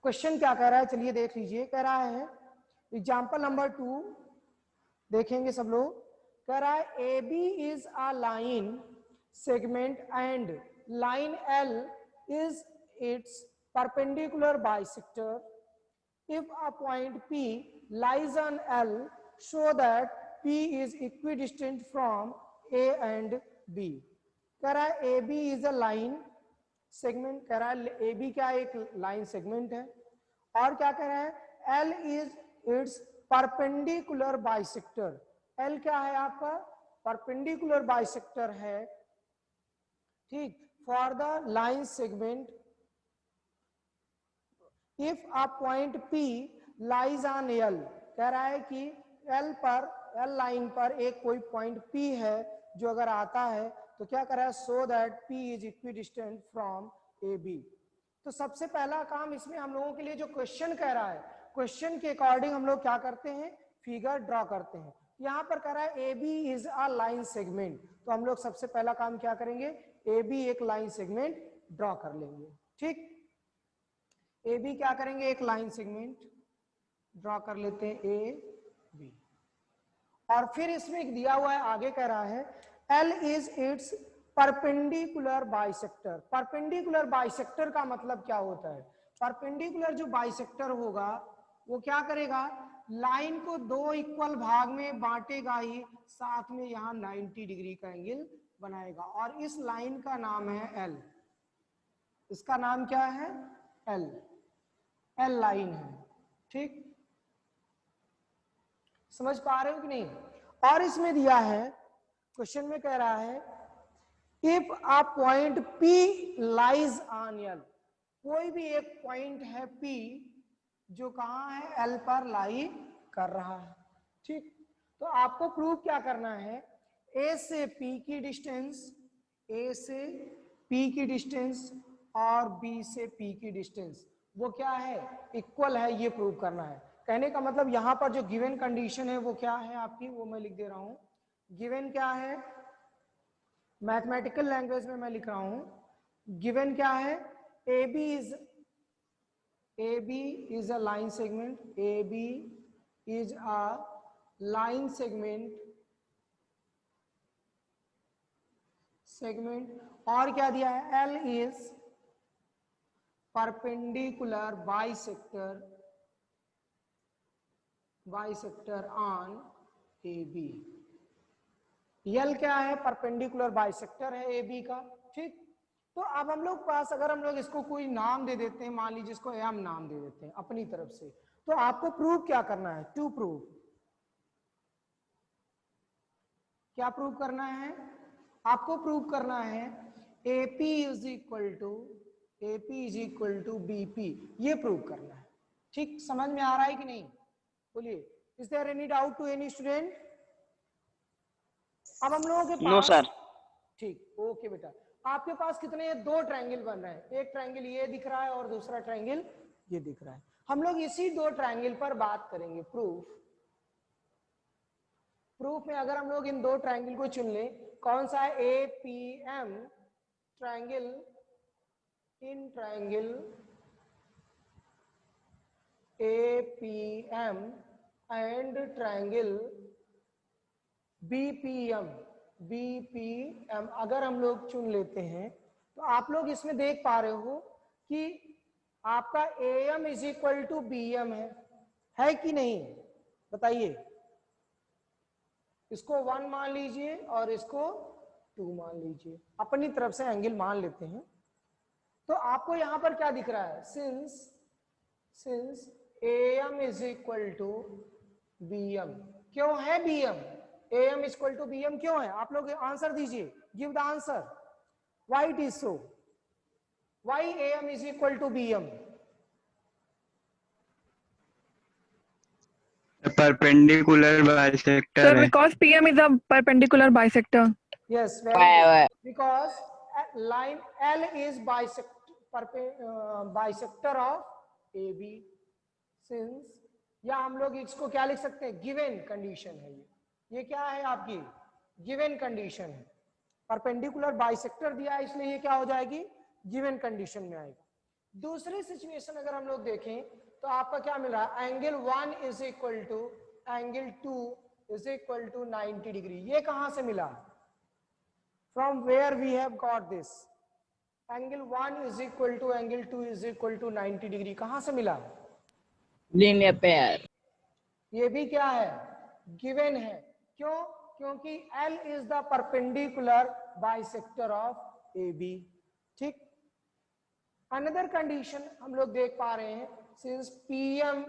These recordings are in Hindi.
क्वेश्चन क्या कह रहा है, चलिए देख लीजिए। कह रहा है एग्जाम्पल नंबर 2 देखेंगे सब लोग। कह रहा है A B is a line segment and line L is its perpendicular bisector if a point P lies on L, show that P is equidistant from A and B। कह रहा है AB is a line segment, कह रहा है AB क्या एक लाइन सेगमेंट है, और क्या कह रहा है L is its perpendicular bisector। L क्या है आपका परपेंडिकुलर बाइसेक्टर है, ठीक, for the line segment if a point P lies on L। कह रहा है कि L पर, L लाइन पर एक कोई पॉइंट P है जो अगर आता है तो क्या कर रहा है, so that P is equidistant from AB। तो सबसे पहला काम इसमें हम लोगों के लिए जो क्वेश्चन कह रहा है, क्वेश्चन के अकॉर्डिंग हम लोग क्या करते हैं, फिगर ड्रॉ करते हैं। यहाँ पर कह रहा है AB is a line segment, तो हम लोग सबसे पहला काम क्या करेंगे, AB एक लाइन सेगमेंट ड्रॉ कर लेंगे। ठीक, ए बी क्या करेंगे, एक लाइन सेगमेंट ड्रॉ कर लेते हैं ए बी। और फिर इसमें एक दिया हुआ है, आगे कह रहा है L is its perpendicular bisector. Perpendicular bisector का मतलब क्या होता है, परपेंडिकुलर जो बाइसेक्टर होगा वो क्या करेगा, लाइन को दो इक्वल भाग में बांटेगा ही, साथ में यहां 90 डिग्री का एंगल बनाएगा, और इस लाइन का नाम है एल। इसका नाम क्या है, एल, एल लाइन है। ठीक, समझ पा रहे हो कि नहीं। और इसमें दिया है, क्वेश्चन में कह रहा है if a point P lies on L, कोई भी एक पॉइंट है P जो कहां है, L पर लाई कर रहा है। ठीक, तो आपको प्रूव क्या करना है, A से P की डिस्टेंस, A से P की डिस्टेंस और B से P की डिस्टेंस वो क्या है, इक्वल है, ये प्रूव करना है। कहने का मतलब यहां पर जो गिवन कंडीशन है वो क्या है आपकी, वो मैं लिख दे रहा हूं। गिवन क्या है, मैथमेटिकल लैंग्वेज में मैं लिख रहा हूं, गिवन क्या है, AB is a line segment, AB is a line segment, और क्या दिया है, L is perpendicular bisector on AB। L क्या है, परपेंडिकुलर बाइसेक्टर है AB का। ठीक, तो अब हम लोग पास अगर हम लोग इसको कोई नाम दे देते हैं, मान लीजिए इसको M नाम दे देते हैं अपनी तरफ से, तो आपको प्रूव क्या करना है, टू प्रूव, क्या प्रूव करना है, आपको प्रूव करना है AP is equal to BP, ये प्रूव करना है। ठीक, समझ में आ रहा है कि नहीं, बोलिए, is there any doubt to any student. अब हम लोगों के पास, नो सर। ठीक, ओके बेटा, आपके पास कितने, दो ट्रायंगल बन रहे हैं, एक ट्रायंगल ये दिख रहा है और दूसरा ट्रायंगल ये दिख रहा है। हम लोग इसी दो ट्रायंगल पर बात करेंगे, प्रूफ में अगर हम लोग इन दो ट्रायंगल को चुन ले, कौन सा है, APM triangle, in triangle APM and triangle BPM अगर हम लोग चुन लेते हैं, तो आप लोग इसमें देख पा रहे हो कि आपका AM is equal to BM है कि नहीं, बताइए। इसको 1 मान लीजिए और इसको 2 मान लीजिए, अपनी तरफ से एंगल मान लेते हैं। तो आपको यहां पर क्या दिख रहा है, since AM is equal to BM, क्यों है BM, AM is equal to BM क्यों है, आप लोग आंसर दीजिए, give the answer, why it is so, why AM is equal to BM। perpendicular bisector Sir, है। because PM is a perpendicular bisector. Yes, very good. Because line L is bisector of AB, since, या हम लोग इसको क्या लिख सकते हैं, गिवन कंडीशन है ये क्या है आपकी, गिवन कंडीशन है, परपेंडिकुलर बाइसेक्टर दिया है इसलिए ये क्या हो जाएगी, गिवन कंडीशन में आएगा। दूसरी सिचुएशन अगर हम लोग देखें तो आपका क्या मिल रहा है, angle 1 is equal to angle 2 is equal to 90 degree. ये कहां से मिला, from where we have got this, angle 1 is equal to angle 2 is equal to 90 degree, कहां से मिला? Linear pair. ये भी क्या है, गिवन है। क्यों? क्योंकि L is the perpendicular bisector of AB। ठीक, अनदर कंडीशन हम लोग देख पा रहे हैं, since PM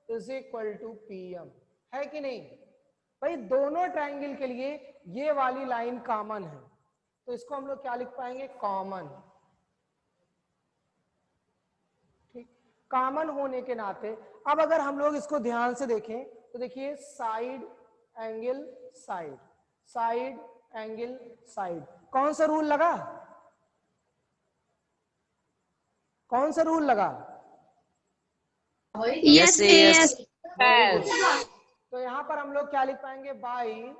is equal to PM, है कि नहीं भाई? दोनों ट्रायंगल के लिए ये वाली लाइन कॉमन है, तो इसको हम लोग क्या लिख पाएंगे, कॉमन। ठीक, कॉमन होने के नाते अब अगर हम लोग इसको ध्यान से देखें तो देखिए side angle side, side angle side, कौन सा रूल लगा, कौन सा रूल लगा? Yes yes. तो यहां पर हम लोग क्या लिख पाएंगे, बाई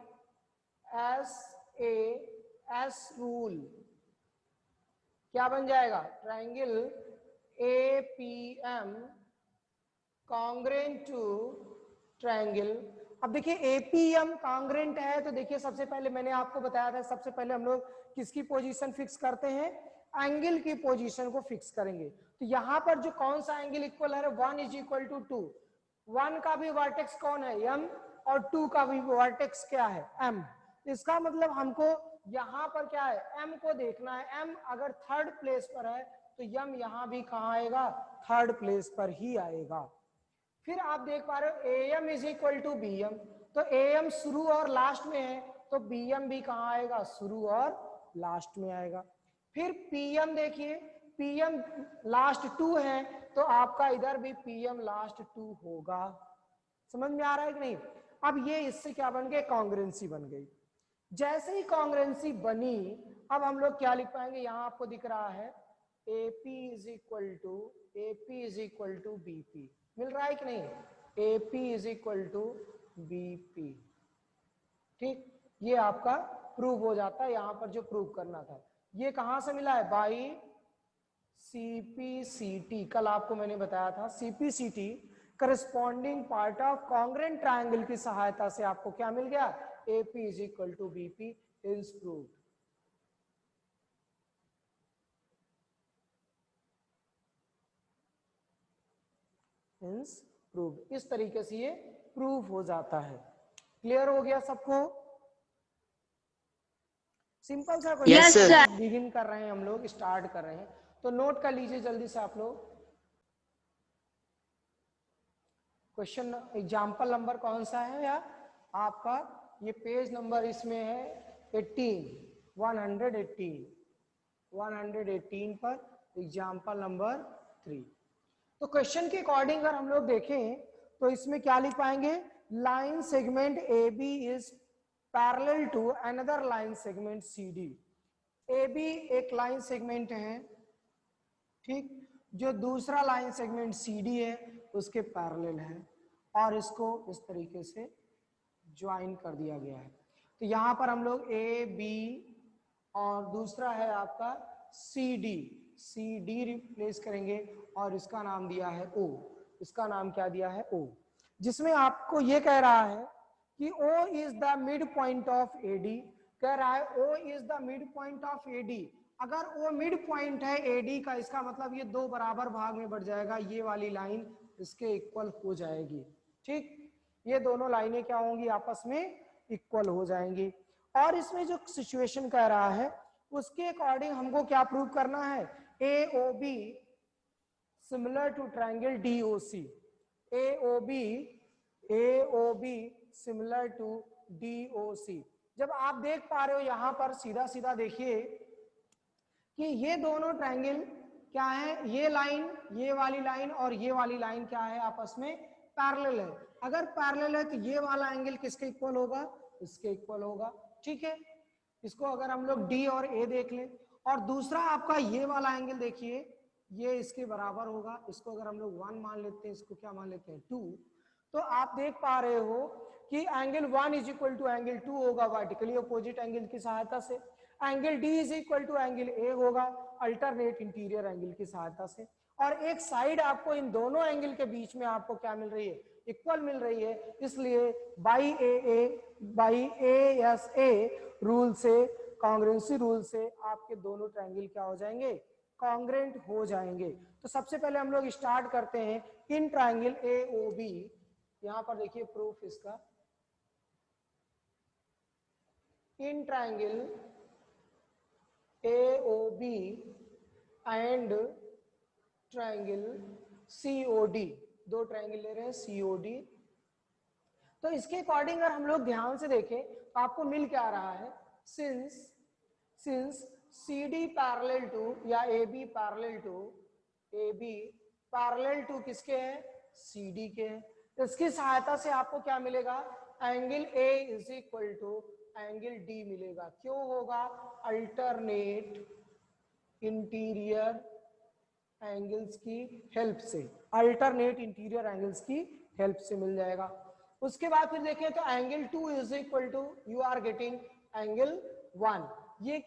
एस रूल क्या बन जाएगा, triangle APM congruent to triangle. अब देखिए APM कॉन्ग्रेंट है तो देखिए सबसे पहले मैंने आपको बताया था, सबसे पहले हम लोग किसकी पोजीशन फिक्स करते हैं, एंगल की पोजीशन को फिक्स करेंगे। तो यहां पर जो कौन सा एंगल इक्वल है, 1 इज इक्वल टू 2, 1 का भी वर्टेक्स कौन है, M, और 2 का भी वर्टेक्स क्या है, M। इसका मतलब हमको यहां पर क्या है, M को देखना है। M अगर थर्ड प्लेस पर है तो M यहां भी कहां आएगा, थर्ड प्लेस पर ही आएगा। फिर आप देख पा रहे हो AM is equal to BM, तो AM शुरू और लास्ट में है तो BM भी कहां आएगा, शुरू और लास्ट में आएगा। फिर PM देखिए, PM लास्ट 2 है तो आपका इधर भी PM लास्ट 2 होगा। समझ में आ रहा है कि नहीं? अब ये इससे क्या बन गए, कॉन्ग्रुएंसी बन गई। जैसे ही कॉन्ग्रुएंसी बनी अब हम लोग क्या लिख पाएंगे, यहां आपको दिख रहा है AP is equal to BP, मिल रहा है कि नहीं, AP is equal to BP। ठीक, ये आपका प्रूव हो जाता है। यहां पर जो प्रूव करना था ये कहां से मिला है, बाई CPCT। कल आपको मैंने बताया था CPCT corresponding part of congruent triangle की सहायता से आपको क्या मिल गया, AP is equal to BP is proved. Prove, इस तरीके से ये प्रूव हो जाता है। क्लियर हो गया सबको? सिंपल सा क्वेश्चन बिगिन कर रहे हैं हम लोग, स्टार्ट कर रहे हैं, तो नोट कर लीजिए जल्दी से आप लोग। क्वेश्चन एग्जाम्पल नंबर कौन सा है यार आपका, ये पेज नंबर इसमें है 118 पर एग्जाम्पल नंबर 3। तो क्वेश्चन के अकॉर्डिंग अगर हम लोग देखें तो इसमें क्या लिख पाएंगे, line segment AB is parallel to another line segment CD। AB एक लाइन सेगमेंट है, ठीक, जो दूसरा लाइन सेगमेंट CD है उसके पैरेलल है, और इसको इस तरीके से ज्वाइन कर दिया गया है। तो यहां पर हम लोग AB और दूसरा है आपका CD रिप्लेस करेंगे और इसका नाम दिया है O। इसका नाम क्या दिया है, O, जिसमें आपको ये कह रहा है कि O is the mid point of AD। कह रहा है O is the mid point of AD। अगर O मिड पॉइंट है AD का, इसका मतलब ये दो बराबर भाग में बढ़ जाएगा, ये वाली लाइन इसके इक्वल हो जाएगी। ठीक, ये दोनों लाइनें क्या होंगी, आपस में इक्वल हो जाएंगी। और इसमें जो सिचुएशन कह रहा है उसके अकॉर्डिंग हमको क्या प्रूव करना है, AOB similar to triangle DOC। AOB similar to DOC। जब आप देख पा रहे हो यहां पर सीधा सीधा देखिए कि ये दोनों ट्रायंगल क्या है, ये लाइन, ये वाली लाइन और ये वाली लाइन क्या है, आपस में पैरेलल है। अगर पैरेलल है तो ये वाला एंगल किसके इक्वल होगा, इसके इक्वल होगा। ठीक है, इसको अगर हम लोग D और A देख लें, और दूसरा आपका ये वाला एंगल देखिए, ये इसके बराबर होगा। इसको अगर हम लोग 1 मान लेते हैं, इसको क्या मान लेते हैं, 2। तो आप देख पा रहे हो कि angle 1 is equal to angle 2 होगा वर्टिकली अपोजिट एंगल की सहायता से। Angle D is equal to angle A होगा अल्टरनेट इंटीरियर एंगल की सहायता से। और एक साइड आपको इन दोनों एंगल के बीच में आपको क्या मिल रही है, इक्वल मिल रही है, इसलिए बाई ए रूल से, कॉन्ग्रुएंसी रूल से आपके दोनों ट्रायंगल क्या हो जाएंगे, कॉन्ग्रुएंट हो जाएंगे। तो सबसे पहले हम लोग स्टार्ट करते हैं इन ट्रायंगल AOB। यहां पर देखिए प्रूफ इसका, in triangle AOB and triangle COD, दो ट्रायंगल ले रहे हैं COD। तो इसके अकॉर्डिंग अगर हम लोग ध्यान से देखें तो आपको मिल क्या रहा है, सिंस CD पैरेलल टू या AB पैरेलल टू किसके है, CD के है, तो इसकी सहायता से आपको क्या मिलेगा, angle A is equal to angle D मिलेगा। क्यों होगा, अल्टरनेट इंटीरियर एंगल्स की हेल्प से, अल्टरनेट इंटीरियर एंगल्स की हेल्प से मिल जाएगा। उसके बाद फिर देखें तो angle 2 is equal to you are getting angle 1। ये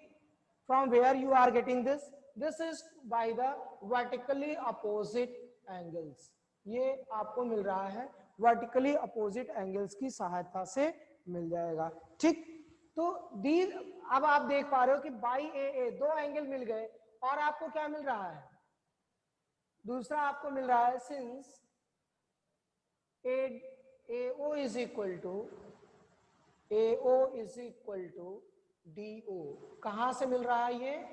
from where you are getting this is by the vertically opposite angles, ये आपको मिल रहा है वर्टिकली अपोजिट एंगल्स की सहायता से मिल जाएगा। ठीक, तो दी अब आप देख पा रहे हो कि बाई ए दो एंगल मिल गए और आपको क्या मिल रहा है, दूसरा आपको मिल रहा है since AO is equal to DO। कहां से मिल रहा है ये,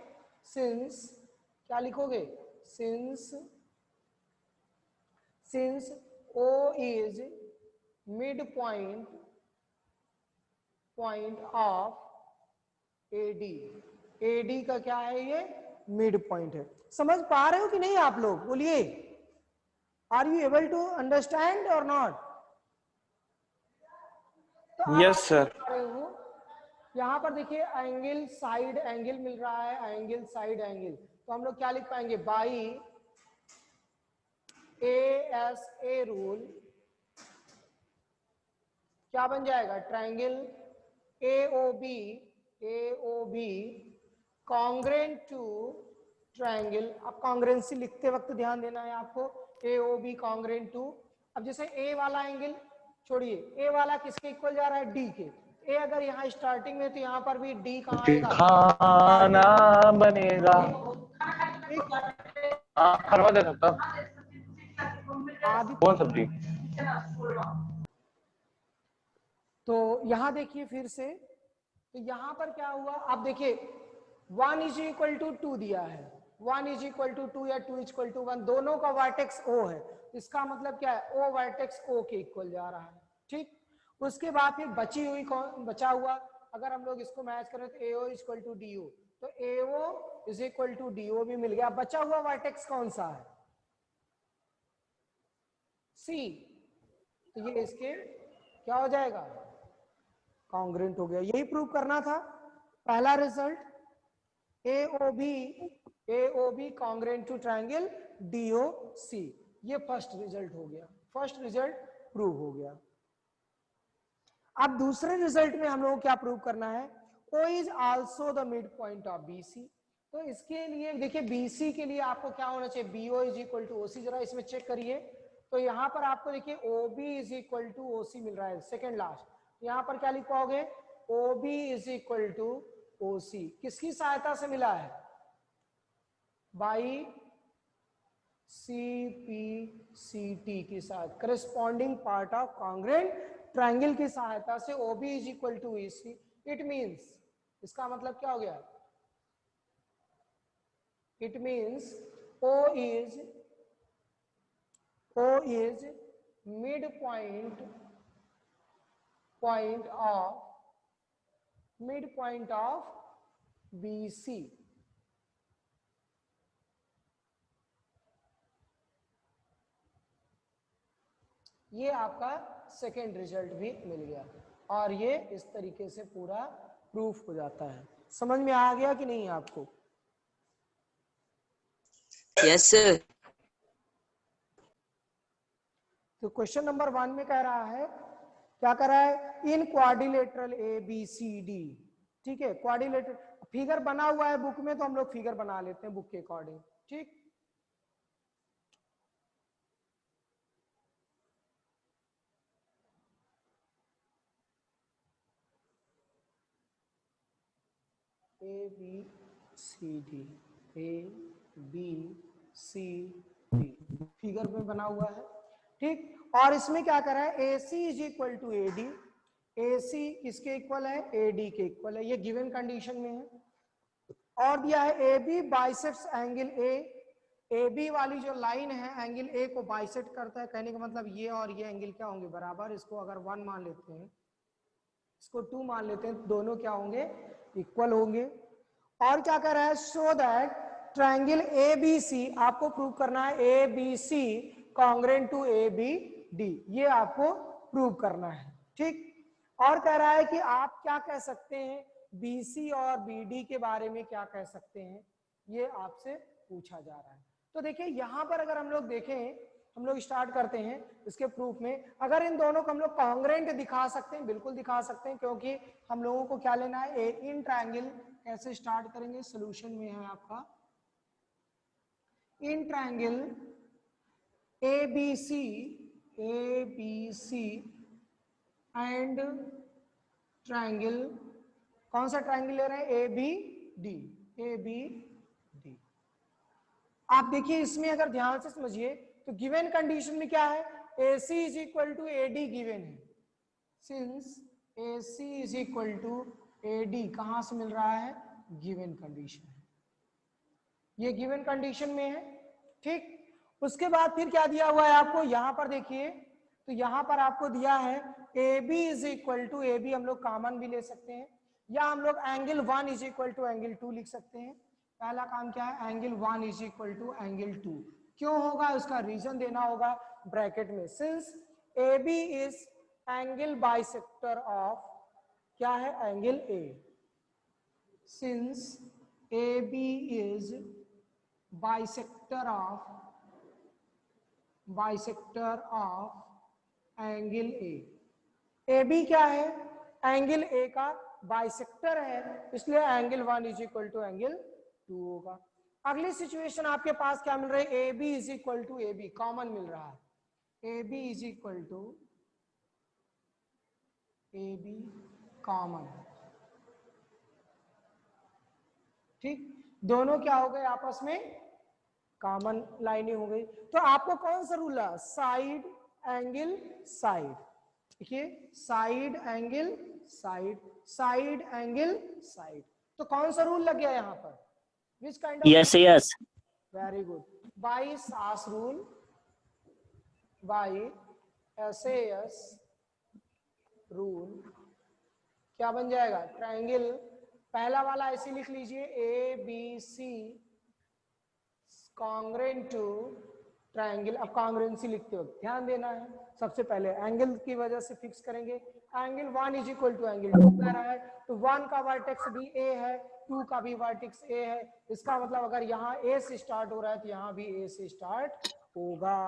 सिंस क्या लिखोगे, since O is mid point of AD का क्या है, ये मिड पॉइंट है। समझ पा रहे हो कि नहीं आप लोग, बोलिए, are you able to understand और नॉट? तो यस सर। यहाँ पर देखिए एंगल साइड एंगल मिल रहा है, एंगल साइड एंगल, तो हम लोग क्या लिख पाएंगे, बाई ASA रूल क्या बन जाएगा, triangle AOB congruent to triangle. अब कॉन्ग्रुएंसी लिखते वक्त ध्यान देना है आपको, AOB कॉन्ग्रुएंट टू, अब जैसे A वाला एंगल छोड़िए, A वाला किसके इक्वल जा रहा है, D के। A अगर यहाँ स्टार्टिंग में तो यहाँ पर भी D कहाँ आएगा, खाना बनेगा, करवा दे सकता आदि। कौन सब्जी। तो यहाँ देखिए फिर से, तो यहाँ पर क्या हुआ, अब देखिए 1 इज इक्वल टू 2 दिया है, 1 इज इक्वल टू 2 या 2 इज इक्वल टू 1, दोनों का वर्टेक्स O है, इसका मतलब क्या है, O वर्टेक्स O के इक्वल जा रहा है। ठीक, उसके बाद फिर बचा हुआ अगर हम लोग इसको मैच करें तो AO is equal to DO, तो AO is equal to DO भी मिल गया। बचा हुआ वर्टेक्स कौन सा है, C, तो ये इसके क्या हो जाएगा, कॉन्ग्रुएंट हो गया। यही प्रूव करना था, पहला result AOB congruent to triangle DOC, ये फर्स्ट रिजल्ट हो गया, फर्स्ट रिजल्ट प्रूव हो गया। अब दूसरे रिजल्ट में हम लोगों को क्या प्रूव करना है, O is also the mid point of BC। तो इसके लिए देखिए BC के लिए आपको क्या होना चाहिए, BO is equal to OC, जरा इसमें चेक करिए। तो यहाँ पर आपको देखिए OB is equal to OC मिल रहा है, सेकेंड लास्ट, यहाँ पर क्या लिख पाओगे, OB is equal to OC, किसकी सहायता से मिला है, बाई CPCT की साथ, corresponding part of congruent triangle की सहायता से OB is equal to AC। It means, इसका मतलब क्या हो गया, it means O is mid point of BC। ये आपका सेकेंड रिजल्ट भी मिल गया और ये इस तरीके से पूरा प्रूफ हो जाता है। समझ में आ गया कि नहीं आपको? Yes, sir. तो क्वेश्चन नंबर 1 में कह रहा है, क्या कर रहा है, इन क्वाड्रिलेटरल ABCD, ठीक है, क्वाड्रिलेटरल फिगर बना हुआ है बुक में, तो हम लोग फिगर बना लेते हैं बुक के अकॉर्डिंग। ठीक, A B C D, A B C D figure में बना हुआ है, ठीक। और इसमें क्या करा है, A C is equal to A D, A C किसके इक्वल है, ए डी के इक्वल है, ये गिवन कंडीशन में है। और दिया है A B bisects angle A B वाली जो लाइन है एंगल ए को बाइसेक्ट करता है, कहने का मतलब ये और ये एंगल क्या होंगे, बराबर। इसको अगर 1 मान लेते हैं, इसको 2 मान लेते हैं, तो दोनों क्या होंगे, इक्वल होंगे। और क्या कर रहा है, show that triangle A B C, आपको प्रूव करना है A B C congruent to A B D, ये आपको प्रूव करना है, ठीक। और कह रहा है कि आप क्या कह सकते हैं, BC और BD के बारे में क्या कह सकते हैं, ये आपसे पूछा जा रहा है। तो देखिए यहां पर अगर हम लोग देखें, हम लोग स्टार्ट करते हैं इसके प्रूफ में। अगर इन दोनों को हम लोग कॉन्ग्रेंट दिखा सकते हैं, बिल्कुल दिखा सकते हैं, क्योंकि हम लोगों को क्या लेना है, इन ट्रायंगल। कैसे स्टार्ट करेंगे, सोल्यूशन में है आपका in triangle ABC and triangle, कौन सा ट्रायंगल ले रहे हैं, ABD। आप देखिए इसमें अगर ध्यान से समझिए तो गिवन कंडीशन में क्या है, AC is equal to AD given है। Since AC is equal to AD कहां से मिल रहा है, गिवन कंडीशन है, ये गिवन कंडीशन में है, ठीक। उसके बाद फिर क्या दिया हुआ है आपको, यहां पर देखिए, तो यहां पर आपको दिया है AB is equal to, AB हम लोग कॉमन भी ले सकते हैं, या हम लोग angle 1 is equal to angle 2 लिख सकते हैं। पहला काम क्या है, angle 1 is equal to angle 2, क्यों होगा, उसका रीजन देना होगा ब्रैकेट में। Since AB is angle bisector of, क्या है, angle A, since AB is bisector of angle A, AB क्या है, एंगल A का बाइसेक्टर है, इसलिए angle 1 is equal to angle 2 होगा। अगली सिचुएशन आपके पास क्या मिल रहा है, AB is equal to AB common मिल रहा है, AB is equal to AB common, ठीक। दोनों क्या हो गए, आपस में कॉमन लाइनिंग हो गई। तो आपको कौन सा रूल है, साइड एंगल साइड, देखिए side angle side, side angle side, तो कौन सा रूल लग गया यहाँ पर, which kind of, yes, very good, by सास रूल, बाई SAS रूल, क्या बन जाएगा, ट्रायंगल, पहला वाला ऐसे लिख लीजिए, ABC कॉन्ग्रेंट टू ट्रायंगल। अब कॉन्ग्रेंसी लिखते वक्त ध्यान देना है, सबसे पहले एंगल की वजह से फिक्स करेंगे, angle 1 is equal to angle 2 कह रहा है, तो 1 का वर्टेक्स भी A है, 2 का भी वर्टेक्स A है, इसका मतलब अगर यहाँ A से स्टार्ट हो रहा है तो यहाँ भी A से स्टार्ट होगा।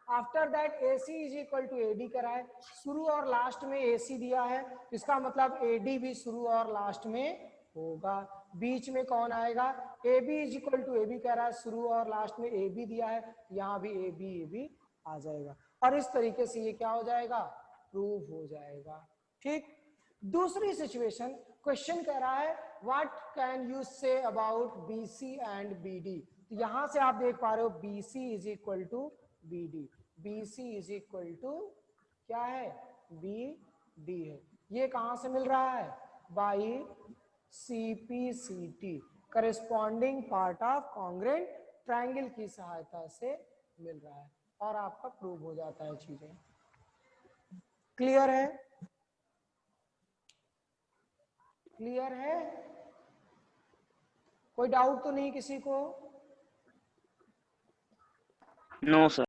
After that AC is equal to AD करा है, शुरू और लास्ट में AC दिया है, इसका मतलब AD भी शुरू और लास्ट में होगा। बीच में कौन आएगा, AB is equal to AB कह रहा है, शुरू और लास्ट में AB दिया है, यहाँ भी AB आ जाएगा, और इस तरीके से ये क्या हो जाएगा, प्रूव हो जाएगा, ठीक। दूसरी सिचुएशन, क्वेश्चन कह रहा है what can you say about BC and BD। तो यहां से आप देख पा रहे हो BC is equal to BD, BC is equal to क्या है, BD है, ये कहां से मिल रहा है, by CPCT corresponding part of congruent triangle की सहायता से मिल रहा है, और आपका प्रूव हो जाता है, चीजें क्लियर है, क्लियर है, कोई डाउट तो नहीं किसी को, no sir,